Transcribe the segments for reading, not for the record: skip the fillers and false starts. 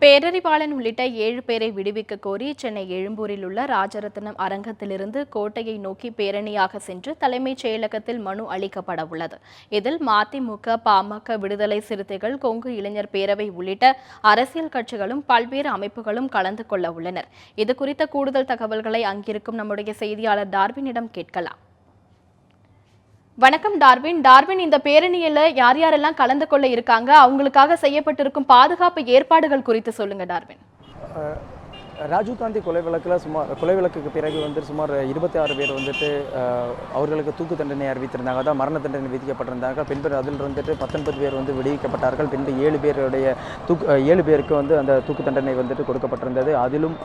பேரறிவாளன் உள்ளிட்ட 7 பேரை விடுவிக்க கோரி சென்னை எழும்பூரில் உள்ள ராஜரத்னம் அரங்கத்திலிருந்து கோட்டையை நோக்கி பேரணியாக சென்று தலைமைச் செயலகத்தில் மனு அளிக்கப்பட உள்ளது. இதில் மதிமுக, பாமக, விடுதலை சிறுத்தைகள், கொங்கு இளைஞர் பேரவை உள்ளிட்ட அரசியல் கட்சிகளும் பல்வேறு அமைப்புகளும் கலந்து கொள்ள உள்ளனர். இதுகுறித்த கூடுதல் தகவல்களை அங்கிருக்கும் நம்முடைய செய்தியாளர் டார்வினிடம் கேட்கலாம். வணக்கம் டார்வின், இந்த பேரணியில யார் யாரெல்லாம் கலந்து கொள்ள இருக்காங்க, அவங்களுக்காக செய்யப்பட்டிருக்கும் பாதுகாப்பு ஏற்பாடுகள் குறித்து சொல்லுங்க டார்வின். ராஜீவ் காந்தி கொலை வழக்குக்கு பிறகு சுமார் 26 பேர் அவர்களுக்கு தூக்கு தண்டனை அறிவித்திருந்தாங்க. அதான் மரண தண்டனை விதிக்கப்பட்டிருந்தாங்க. பின்பு அதில் 19 பேர் விடுவிக்கப்பட்டார்கள். பின்பு 7 பேருக்கு அந்த தூக்கு தண்டனை கொடுக்கப்பட்டிருந்தது. அதிலும்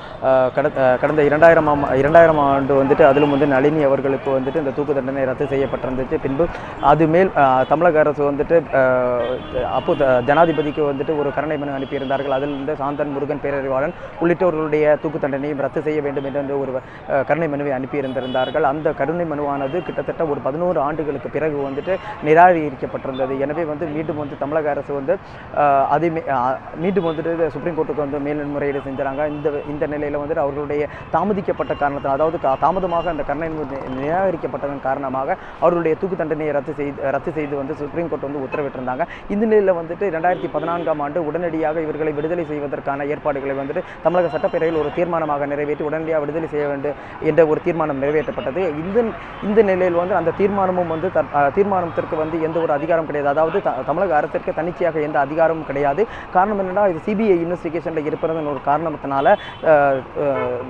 கடந்த 2000ஆம் ஆண்டு அதிலும் நளினி அவர்களுக்கு இந்த தூக்கு தண்டனை ரத்து செய்யப்பட்டிருந்துச்சு. பின்பு அது மேல் தமிழக அரசு அப்போ ஜனாதிபதிக்கு ஒரு கருணை மனு அனுப்பியிருந்தார்கள். அதில் சாந்தன், முருகன், பேரறிவாளன் உள்ளிட்டவர்களுடைய தூக்கு தண்டனையும் ரத்து செய்ய வேண்டும் என்று ஒரு கருணை மனுவை அனுப்பியிருந்தார்கள். அந்த கருணை மனுவானது கிட்டத்தட்ட ஒரு 11 ஆண்டுகளுக்கு பிறகு நிராகரிக்கப்பட்டிருந்தது. எனவே மீண்டும் தமிழக அரசு அதை மீண்டும் சுப்ரீம் கோர்ட்டுக்கு மேல்முறையீடு செஞ்சாங்க. இந்த நிலையில் அவர்களுடைய தாமதிக்கப்பட்ட காரணத்தால், அதாவது தாமதமாக அந்த கருணை நிராகரிக்கப்பட்டதன் காரணமாக அவர்களுடைய தூக்கு தண்டனையை ரத்து செய்து சுப்ரீம் கோர்ட் உத்தரவிட்டிருந்தாங்க. இந்த நிலையில் 2014ஆம் ஆண்டு உடனடியாக இவர்களை விடுதலை செய்வதற்கான ஏற்பாடுகளை தமிழக சட்டப்பேரவை ஒரு தீர்மானமாக நிறைவேற்றி உடனடியாக விடுதலை செய்ய வேண்டும் என்ற ஒரு தீர்மானம் நிறைவேற்றப்பட்டது. இந்த நிலையில் அந்த தீர்மானமும் தீர்மானத்திற்கு எந்த ஒரு அதிகாரம் கிடையாது. அதாவது தமிழக அரசிற்கு தன்னிச்சையாக எந்த அதிகாரமும் கிடையாது. காரணம் என்னன்னா, இது சிபிஐ இன்வெஸ்டிகேஷனில் இருப்பதன் ஒரு காரணத்தினால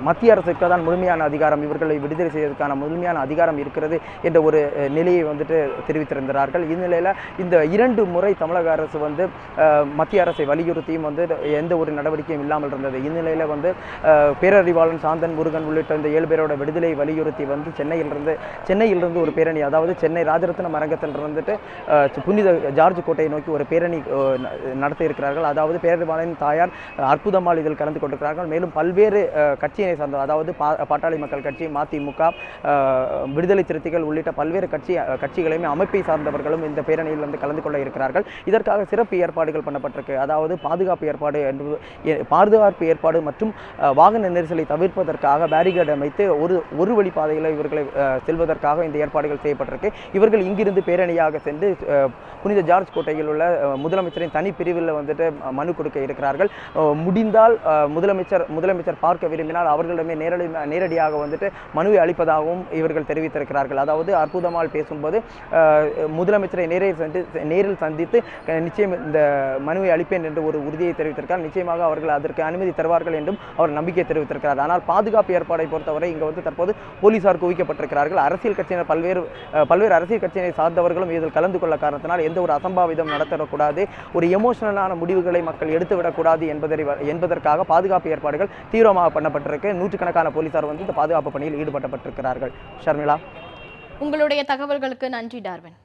மத்திய அரசுக்கு தான் முழுமையான அதிகாரம், இவர்களை விடுதலை செய்வதற்கான முழுமையான அதிகாரம் இருக்கிறது என்ற ஒரு நிலையை தெரிவித்திருந்தார்கள். இந்நிலையில் இந்த 2 முறை தமிழக அரசு மத்திய அரசை வலியுறுத்தியும் எந்த ஒரு நடவடிக்கையும் இல்லாமல் இருந்தது. இந்நிலையில் பேரறிவாளன், சாந்தன், முருகன் உள்ளிட்ட இந்த 7 பேரோட விடுதலை வலியுறுத்தி சென்னையிலிருந்து ஒரு பேரணி, அதாவது சென்னை ராஜரத்னம் அரங்கத்தில் புனித ஜார்ஜ் கோட்டையை நோக்கி ஒரு பேரணி நடத்த இருக்கிறார்கள். அதாவது பேரறிவாளன் தாயார் அற்புதமால் இதில் கலந்து கொண்டிருக்கிறார்கள். மேலும் பல்வேறு கட்சியினை சார்ந்த, அதாவது பாட்டாளி மக்கள் கட்சி, மதிமுக, விடுதலை சிறுத்தைகள் உள்ளிட்ட பல்வேறு கட்சிகளையுமே அமைப்பை சார்ந்தவர்களும் இந்த பேரணியில் கலந்து கொள்ள இருக்கிறார்கள். இதற்காக சிறப்பு ஏற்பாடுகள் பண்ணப்பட்டிருக்கு. அதாவது பாதுகாப்பு ஏற்பாடு மற்றும் வாகன நெரிசலை தவிர்ப்பதற்காக பேரிகேட் அமைத்து ஒரு வழி பாதையில் இவர்களை செல்வதற்காக இந்த ஏற்பாடுகள் செய்யப்பட்டிருக்கு. இவர்கள் இங்கிருந்து பேரணியாக சென்று புனித ஜார்ஜ் கோட்டையில் உள்ள முதலமைச்சரின் தனி பிரிவில் மனு கொடுக்க இருக்கிறார்கள். முடிந்தால் முதலமைச்சர் பார்க்க விரும்பினால் அவர்களிடமே நேரடியாக மனுவை அளிப்பதாகவும் இவர்கள் தெரிவித்திருக்கிறார்கள். அதாவது அற்புதமால் பேசும்போது முதலமைச்சரை நேரில் சந்தித்து நிச்சயம் இந்த மனுவை அளிப்பேன் என்று ஒரு உறுதியை தெரிவித்திருக்கிறார். நிச்சயமாக அவர்கள் அதற்கு அனுமதி தருவார்கள் என்றும் அவர் நம்பிக்கை தெரிவித்திருக்கிறார். ஆனால் பாதுகாப்பு ஏற்பாடை பொறுத்தவரை இங்கு தற்போது போலீசார் குவிக்கப்பட்டிருக்கிறார்கள். அரசியல் கட்சியினர் பல்வேறு அரசியல் கட்சியினை சார்ந்தவர்களும் இதில் கலந்து கொள்ள காரணத்தினால் எந்த ஒரு அசம்பாவிதம் நடத்தக்கூடாது, ஒரு எமோஷனலான முடிவுகளை மக்கள் எடுத்துவிடக்கூடாது என்பதற்காக பாதுகாப்பு ஏற்பாடுகள் தீவிரமாக பண்ணப்பட்டிருக்கு. நூற்றுக்கணக்கான போலீசார் இந்த பாதுகாப்பு பணியில் ஈடுபட்டிருக்கிறார்கள். ஷர்மிளா, உங்களுடைய தகவல்களுக்கு நன்றி டார்வின்.